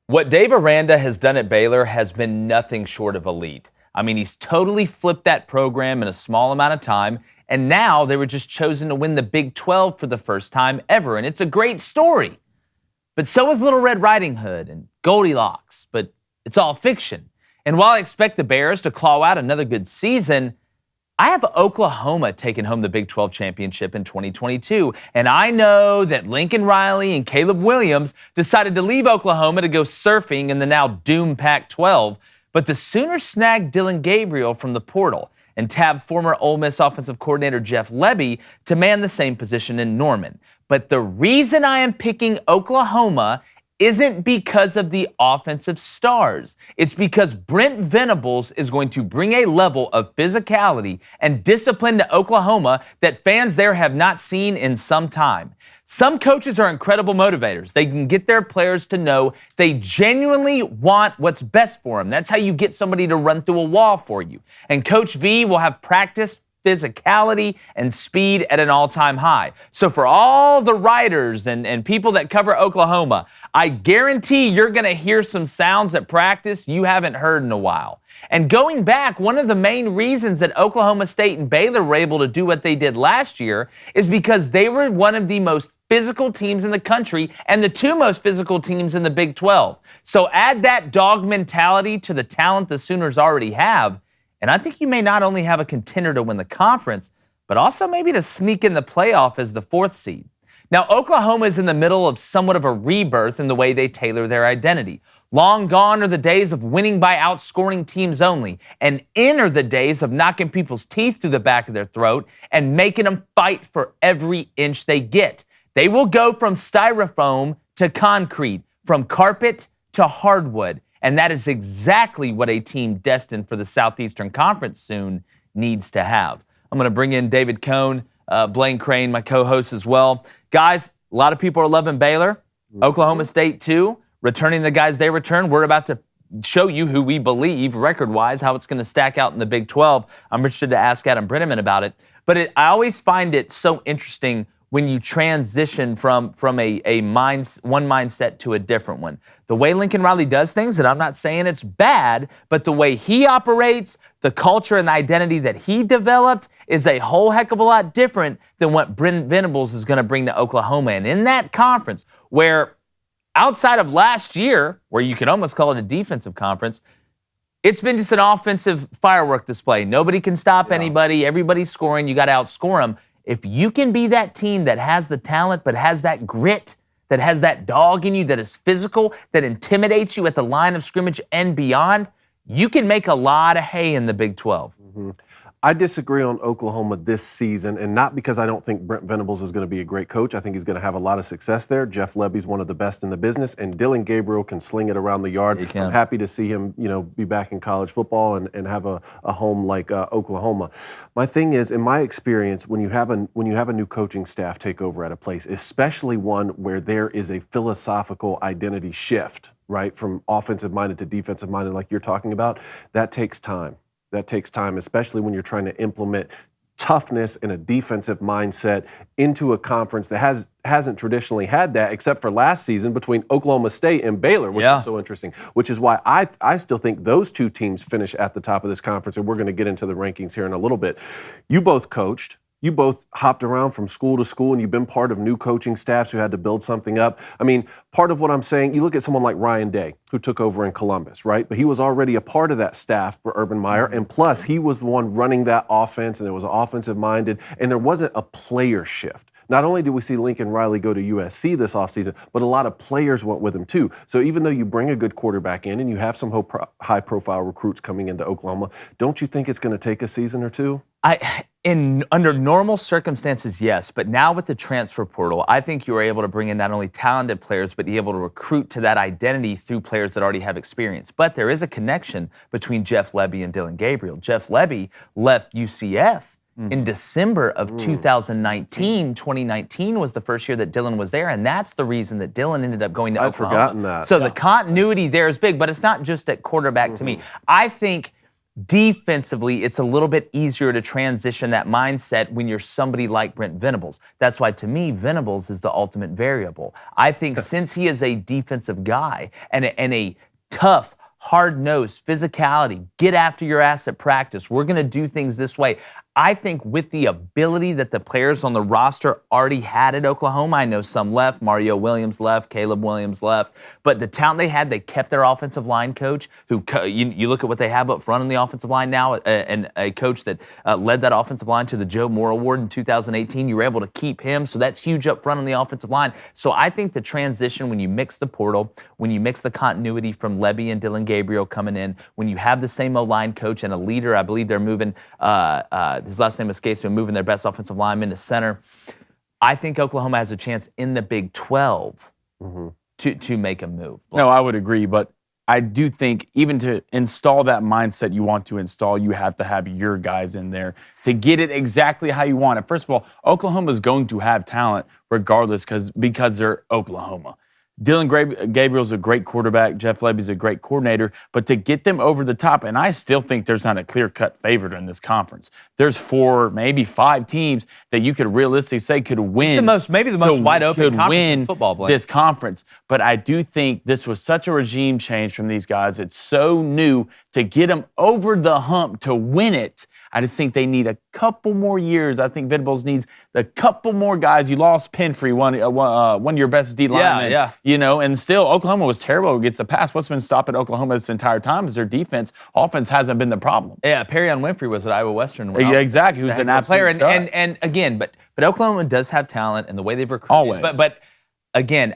What Dave Aranda has done at Baylor has been nothing short of elite. I mean, he's totally flipped that program in a small amount of time, and now they were just chosen to win the Big 12 for the first time ever, and it's a great story. But so is Little Red Riding Hood and Goldilocks, but it's all fiction. And while I expect the Bears to claw out another good season, I have Oklahoma taking home the Big 12 championship in 2022. And I know that Lincoln Riley and Caleb Williams decided to leave Oklahoma to go surfing in the now doomed Pac-12. But the Sooners snagged Dillon Gabriel from the portal and tabbed former Ole Miss offensive coordinator Jeff Lebby to man the same position in Norman. But the reason I am picking Oklahoma isn't because of the offensive stars. It's because Brent Venables is going to bring a level of physicality and discipline to Oklahoma that fans there have not seen in some time. Some coaches are incredible motivators. They can get their players to know they genuinely want what's best for them. That's how you get somebody to run through a wall for you. And Coach V will have practiced physicality and speed at an all-time high. So for all the writers and people that cover Oklahoma, I guarantee you're going to hear some sounds at practice you haven't heard in a while. And going back, one of the main reasons that Oklahoma State and Baylor were able to do what they did last year is because they were one of the most physical teams in the country and the two most physical teams in the Big 12. So add that dog mentality to the talent the Sooners already have, and I think you may not only have a contender to win the conference, but also maybe to sneak in the playoff as the fourth seed. Now, Oklahoma is in the middle of somewhat of a rebirth in the way they tailor their identity. Long gone are the days of winning by outscoring teams only, and in are the days of knocking people's teeth through the back of their throat and making them fight for every inch they get. They will go from styrofoam to concrete, from carpet to hardwood. And that is exactly what a team destined for the Southeastern Conference soon needs to have. I'm going to bring in David Cohn, Blaine Crane, my co-host as well. Guys, a lot of people are loving Baylor, Oklahoma State too, returning the guys they return. We're about to show you who we believe, record-wise, how it's going to stack out in the Big 12. I'm interested to ask Adam Brenneman about it. But I always find it so interesting when you transition from one mindset to a different one. The way Lincoln Riley does things, and I'm not saying it's bad, but the way he operates, the culture and the identity that he developed is a whole heck of a lot different than what Brent Venables is going to bring to Oklahoma. And in that conference, where outside of last year, where you could almost call it a defensive conference, it's been just an offensive firework display. Nobody can stop anybody. Everybody's scoring. You got to outscore them. If you can be that team that has the talent but has that grit, that has that dog in you, that is physical, that intimidates you at the line of scrimmage and beyond, you can make a lot of hay in the Big 12. Mm-hmm. I disagree on Oklahoma this season, and not because I don't think Brent Venables is going to be a great coach. I think he's going to have a lot of success there. Jeff Lebby's one of the best in the business, and Dillon Gabriel can sling it around the yard. I'm happy to see him, be back in college football and have a home like Oklahoma. My thing is, in my experience, when you have a new coaching staff take over at a place, especially one where there is a philosophical identity shift, right, from offensive-minded to defensive-minded like you're talking about, that takes time. That takes time, especially when you're trying to implement toughness and a defensive mindset into a conference that hasn't traditionally had that, except for last season between Oklahoma State and Baylor, which is so interesting, which is why I still think those two teams finish at the top of this conference, and we're going to get into the rankings here in a little bit. You both coached. You both hopped around from school to school, and you've been part of new coaching staffs who had to build something up. I mean, part of what I'm saying, you look at someone like Ryan Day, who took over in Columbus, right? But he was already a part of that staff for Urban Meyer, and plus, he was the one running that offense, and it was offensive-minded, and there wasn't a player shift. Not only did we see Lincoln Riley go to USC this offseason, but a lot of players went with him too. So even though you bring a good quarterback in and you have some high-profile recruits coming into Oklahoma, don't you think it's going to take a season or two? Under normal circumstances, yes, but now with the transfer portal, I think you are able to bring in not only talented players, but be able to recruit to that identity through players that already have experience. But there is a connection between Jeff Lebby and Dillon Gabriel. Jeff Lebby left UCF in December of 2019. 2019 was the first year that Dillon was there, and that's the reason that Dillon ended up going to Oklahoma. I'd forgotten that. So the continuity there is big, but it's not just at quarterback to me. I think Defensively, it's a little bit easier to transition that mindset when you're somebody like Brent Venables. That's why, to me, Venables is the ultimate variable. I think since he is a defensive guy and a tough, hard-nosed physicality, get after your ass at practice, we're going to do things this way. I think with the ability that the players on the roster already had at Oklahoma, I know some left, Mario Williams left, Caleb Williams left, but the talent they had, they kept their offensive line coach, who you look at what they have up front on the offensive line now, and a coach that led that offensive line to the Joe Moore Award in 2018. You were able to keep him, so that's huge up front on the offensive line. So I think the transition, when you mix the portal, when you mix the continuity from Lebby and Dylan Gabriel coming in, when you have the same O-line coach and a leader, I believe they're moving his last name escapes me, moving their best offensive lineman to center. I think Oklahoma has a chance in the Big 12 to make a move. No, I would agree, but I do think even to install that mindset you want to install, you have to have your guys in there to get it exactly how you want it. First of all, Oklahoma is going to have talent regardless because they're Oklahoma. Dylan Gabriel's a great quarterback. Jeff Lebby's a great coordinator. But to get them over the top, and I still think there's not a clear-cut favorite in this conference. There's 4, maybe 5 teams that you could realistically say could win. Maybe the most wide-open conference in football, Blake. This conference. But I do think this was such a regime change from these guys. It's so new to get them over the hump to win it. I just think they need a couple more years. I think Venables needs a couple more guys. You lost Penfrey, one of your best D linemen. Yeah. You know, and still Oklahoma was terrible against the pass. What's been stopping Oklahoma this entire time is their defense. Offense hasn't been the problem. Yeah, Perrion Winfrey was at Iowa Western. Yeah, exactly. Who's an absolute player. stud. And again, but Oklahoma does have talent and the way they've recruited. Always. But again,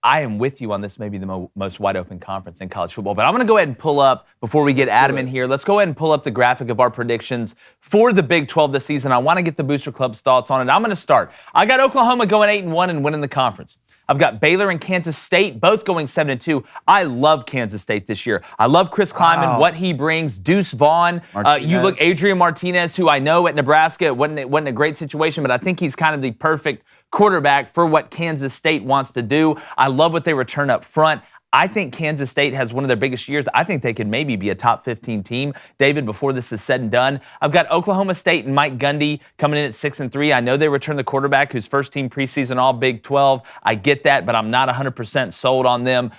I am with you on this, maybe the most wide-open conference in college football. But I'm going to go ahead and pull up, before we get Adam in here, let's go ahead and pull up the graphic of our predictions for the Big 12 this season. I want to get the Booster Club's thoughts on it. I'm going to start. I got Oklahoma going 8-1 and winning the conference. I've got Baylor and Kansas State both going 7-2. I love Kansas State this year. I love Chris Kleiman, what he brings. Deuce Vaughn. You look Adrian Martinez, who I know at Nebraska it wasn't a great situation, but I think he's kind of the perfect quarterback for what Kansas State wants to do. I love what they return up front. I think Kansas State has one of their biggest years. I think they can maybe be a top 15 team, David, before this is said and done. I've got Oklahoma State and Mike Gundy coming in at 6-3. I know they return the quarterback who's first team preseason all Big 12. I get that, but I'm not 100% sold on them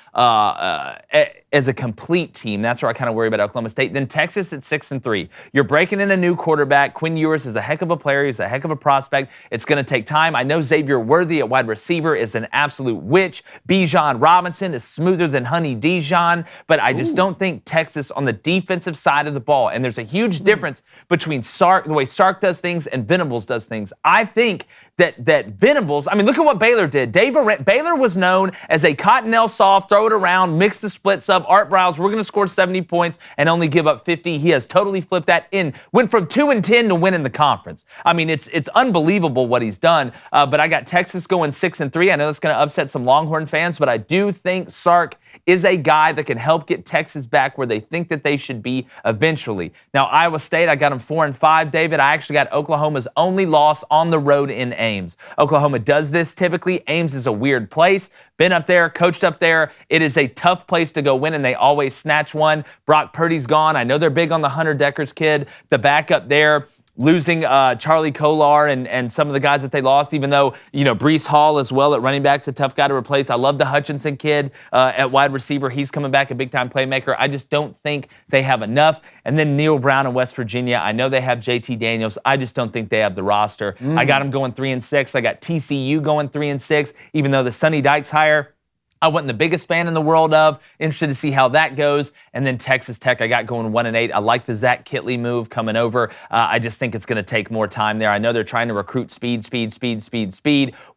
as a complete team. That's where I kind of worry about Oklahoma State. Then Texas at 6-3. You're breaking in a new quarterback. Quinn Ewers is a heck of a player. He's a heck of a prospect. It's going to take time. I know Xavier Worthy at wide receiver is an absolute witch. Bijan Robinson is smoother than Honey Dijon, but I just don't think Texas on the defensive side of the ball, and there's a huge difference between Sark, the way Sark does things, and Venables does things. I think that Venables, I mean, look at what Baylor did. Baylor was known as a Cottonelle soft, throw it around, mix the splits up. Art Briles, we're going to score 70 points and only give up 50. He has totally flipped that in. Went from 2-10 to winning the conference. I mean, it's unbelievable what he's done. But I got Texas going 6-3. I know that's going to upset some Longhorn fans, but I do think Sark is a guy that can help get Texas back where they think that they should be eventually. Now, Iowa State, I got them 4-5, David. I actually got Oklahoma's only loss on the road in Ames. Oklahoma does this typically. Ames is a weird place. Been up there, coached up there. It is a tough place to go win, and they always snatch one. Brock Purdy's gone. I know they're big on the Hunter Deckers kid, the backup there. Losing Charlie Kolar and some of the guys that they lost, even though, Breece Hall as well at running back's a tough guy to replace. I love the Hutchinson kid at wide receiver. He's coming back a big-time playmaker. I just don't think they have enough. And then Neil Brown in West Virginia. I know they have JT Daniels. I just don't think they have the roster. I got them going 3-6. I got TCU going 3-6, even though the Sonny Dykes hire I wasn't the biggest fan in the world of. Interested to see how that goes. And then Texas Tech, I got going 1-8. I like the Zach Kitley move coming over. I just think it's going to take more time there. I know they're trying to recruit speed.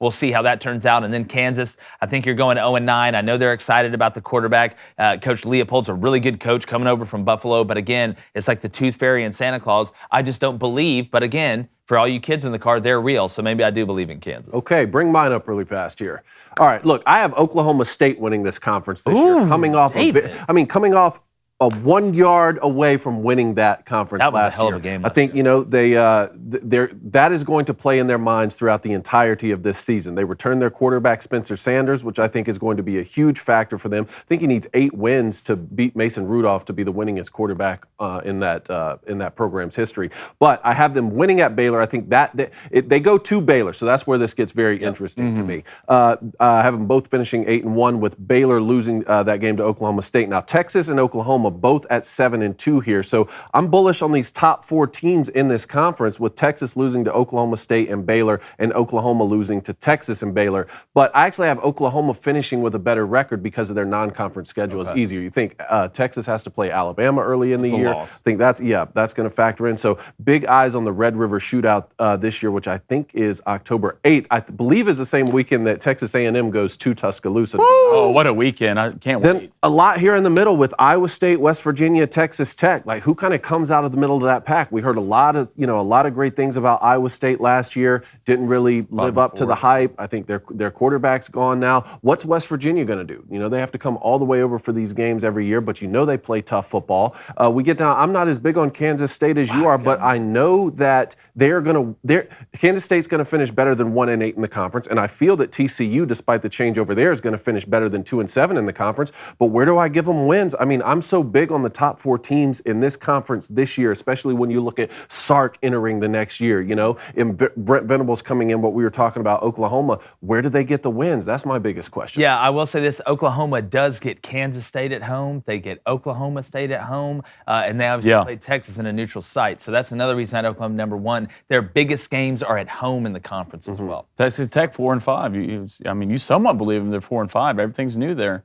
We'll see how that turns out. And then Kansas, I think you're going 0-9. I know they're excited about the quarterback. Coach Leopold's a really good coach coming over from Buffalo. But again, it's like the Tooth Fairy and Santa Claus. I just don't believe. But again, for all you kids in the car, they're real. So maybe I do believe in Kansas. Okay, bring mine up really fast here. All right, look, I have Oklahoma State winning this conference this year. Coming off 1 yard away from winning that conference That was a last hell of year. a game I last think, you know, that is going to play in their minds throughout the entirety of this season. They returned their quarterback, Spencer Sanders, which I think is going to be a huge factor for them. I think he needs 8 wins to beat Mason Rudolph to be the winningest quarterback in that program's history. But I have them winning at Baylor. I think they go to Baylor, so that's where this gets very interesting to me. I have them both finishing 8-1 with Baylor losing that game to Oklahoma State. Now, Texas and Oklahoma both at 7-2 here. So I'm bullish on these top 4 teams in this conference, with Texas losing to Oklahoma State and Baylor, and Oklahoma losing to Texas and Baylor. But I actually have Oklahoma finishing with a better record because of their non-conference schedule is easier. You think Texas has to play Alabama early in the year. I think that's going to factor in. So big eyes on the Red River Shootout this year, which I think is October 8th. I believe is the same weekend that Texas A&M goes to Tuscaloosa. Oh, what a weekend. I can't wait. Then a lot here in the middle with Iowa State, West Virginia, Texas Tech. Like, who kind of comes out of the middle of that pack? We heard a lot of great things about Iowa State last year. Didn't really live up to the hype. I think their quarterback's gone now. What's West Virginia going to do? You know, they have to come all the way over for these games every year, but you know they play tough football. We get down. I'm not as big on Kansas State as you are, but I know that Kansas State's going to finish better than 1-8 in the conference, and I feel that TCU, despite the change over there, is going to finish better than 2-7 in the conference. But where do I give them wins? I mean, I'm so big on the top 4 teams in this conference this year, especially when you look at Sark entering the next year, you know, and Brent Venables coming in, what we were talking about, Oklahoma. Where do they get the wins? That's my biggest question. Yeah, I will say this. Oklahoma does get Kansas State at home. They get Oklahoma State at home. And they obviously play Texas in a neutral site. So that's another reason I had Oklahoma number 1. Their biggest games are at home in the conference as well. Texas Tech 4-5. You somewhat believe them. They're 4-5. Everything's new there.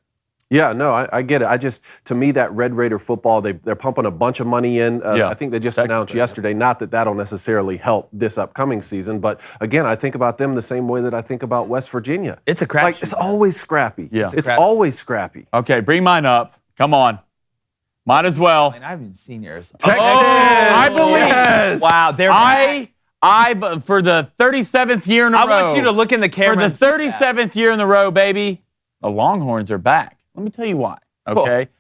Yeah, no, I get it. To me, that Red Raider football, they're pumping a bunch of money in. I think they just announced yesterday, not that that'll necessarily help this upcoming season, but again, I think about them the same way that I think about West Virginia. It's a crapshoot. Like, it's always scrappy. Yeah. It's always scrappy. Okay, bring mine up. Come on. Might as well. I haven't seen yours. I believe. Yes. Wow, they're I for the 37th year in a row. I want you to look in the camera. For the 37th year in a row, baby, the Longhorns are back. Let me tell you why, okay? Cool.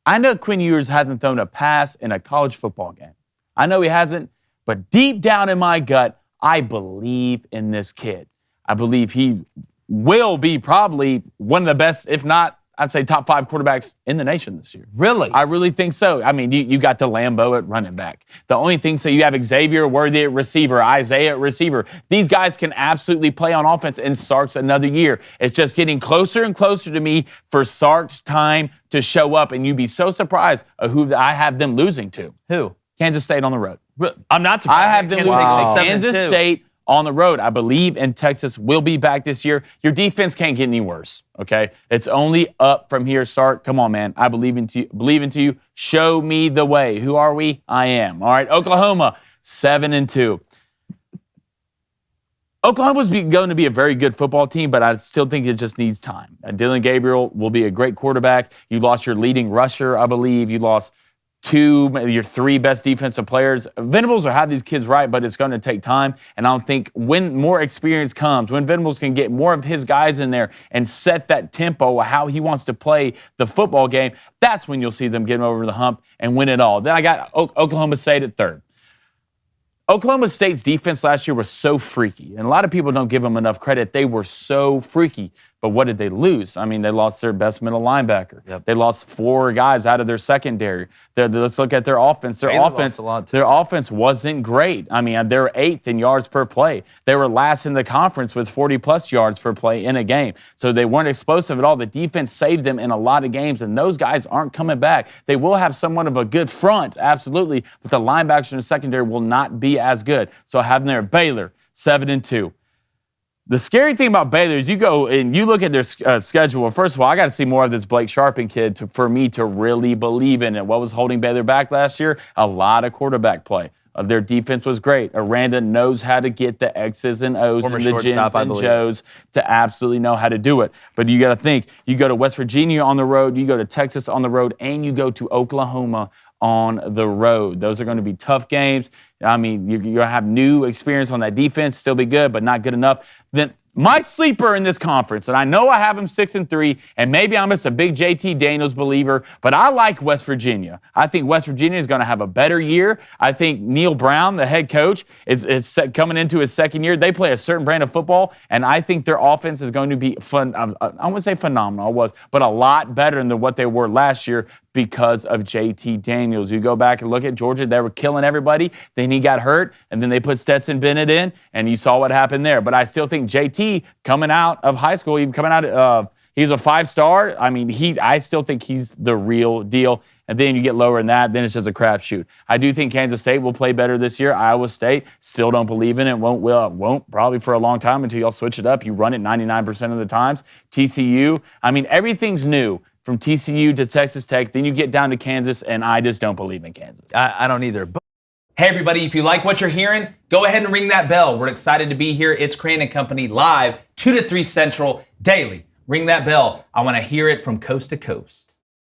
I know Quinn Ewers hasn't thrown a pass in a college football game. I know he hasn't, but deep down in my gut, I believe in this kid. I believe he will be probably one of the best, if not, I'd say top 5 quarterbacks in the nation this year. Really? I really think so. I mean, you got the Lambo at running back. The only thing, so you have Xavier Worthy at receiver, Isaiah at receiver. These guys can absolutely play on offense, and Sark's another year. It's just getting closer and closer to me for Sark's time to show up, and you'd be so surprised of who I have them losing to. Who? Kansas State on the road. I'm not surprised. I have them losing to Kansas State on the road. I believe in Texas will be back this year. Your defense can't get any worse, okay? It's only up from here, Sark. Come on, man. I believe into you. Show me the way. Who are we? I am. All right, Oklahoma, 7-2. Oklahoma's going to be a very good football team, but I still think it just needs time. Dylan Gabriel will be a great quarterback. You lost your leading rusher, I believe. You lost your 3 best defensive players. Venables will have these kids right, but it's going to take time. And I don't think when more experience comes, when Venables can get more of his guys in there and set that tempo of how he wants to play the football game, that's when you'll see them get over the hump and win it all. Then I got Oklahoma State at 3rd. Oklahoma State's defense last year was so freaky, and a lot of people don't give them enough credit. They were so freaky. But what did they lose? I mean, they lost their best middle linebacker. Yep. They lost 4 guys out of their secondary. Let's look at their offense. Their offense wasn't great. I mean, they were 8th in yards per play. They were last in the conference with 40-plus yards per play in a game. So they weren't explosive at all. The defense saved them in a lot of games, and those guys aren't coming back. They will have somewhat of a good front, absolutely, but the linebackers in the secondary will not be as good. So I have them there. Baylor, 7-2. The scary thing about Baylor is you go and you look at their schedule. First of all, I got to see more of this Blake Sharping kid for me to really believe in it. What was holding Baylor back last year? A lot of quarterback play. Their defense was great. Aranda knows how to get the X's and O's and the Jins and Joes to absolutely know how to do it. But you got to think, you go to West Virginia on the road, you go to Texas on the road, and you go to Oklahoma on the road. Those are going to be tough games. I mean, you're going to have new experience on that defense, still be good, but not good enough. Then my sleeper in this conference, and I know I have him 6-3, and maybe I'm just a big JT Daniels believer, but I like West Virginia. I think West Virginia is going to have a better year. I think Neil Brown, the head coach, is coming into his second year. They play a certain brand of football, and I think their offense is going to be fun. I wouldn't say phenomenal, but a lot better than what they were last year because of JT Daniels. You go back and look at Georgia, they were killing everybody. Then he got hurt, and then they put Stetson Bennett in, and you saw what happened there. But I still think JT, coming out of high school, even coming out of he's a 5-star. I mean, I still think he's the real deal. And then you get lower than that, then it's just a crapshoot. I do think Kansas State will play better this year. Iowa State, still don't believe in it. Won't probably for a long time until y'all switch it up. You run it 99% of the times. TCU, I mean, everything's new from TCU to Texas Tech. Then you get down to Kansas, and I just don't believe in Kansas. I don't either. But hey, everybody, if you like what you're hearing, go ahead and ring that bell. We're excited to be here. It's Crane & Company live, 2 to 3 Central, daily. Ring that bell. I want to hear it from coast to coast.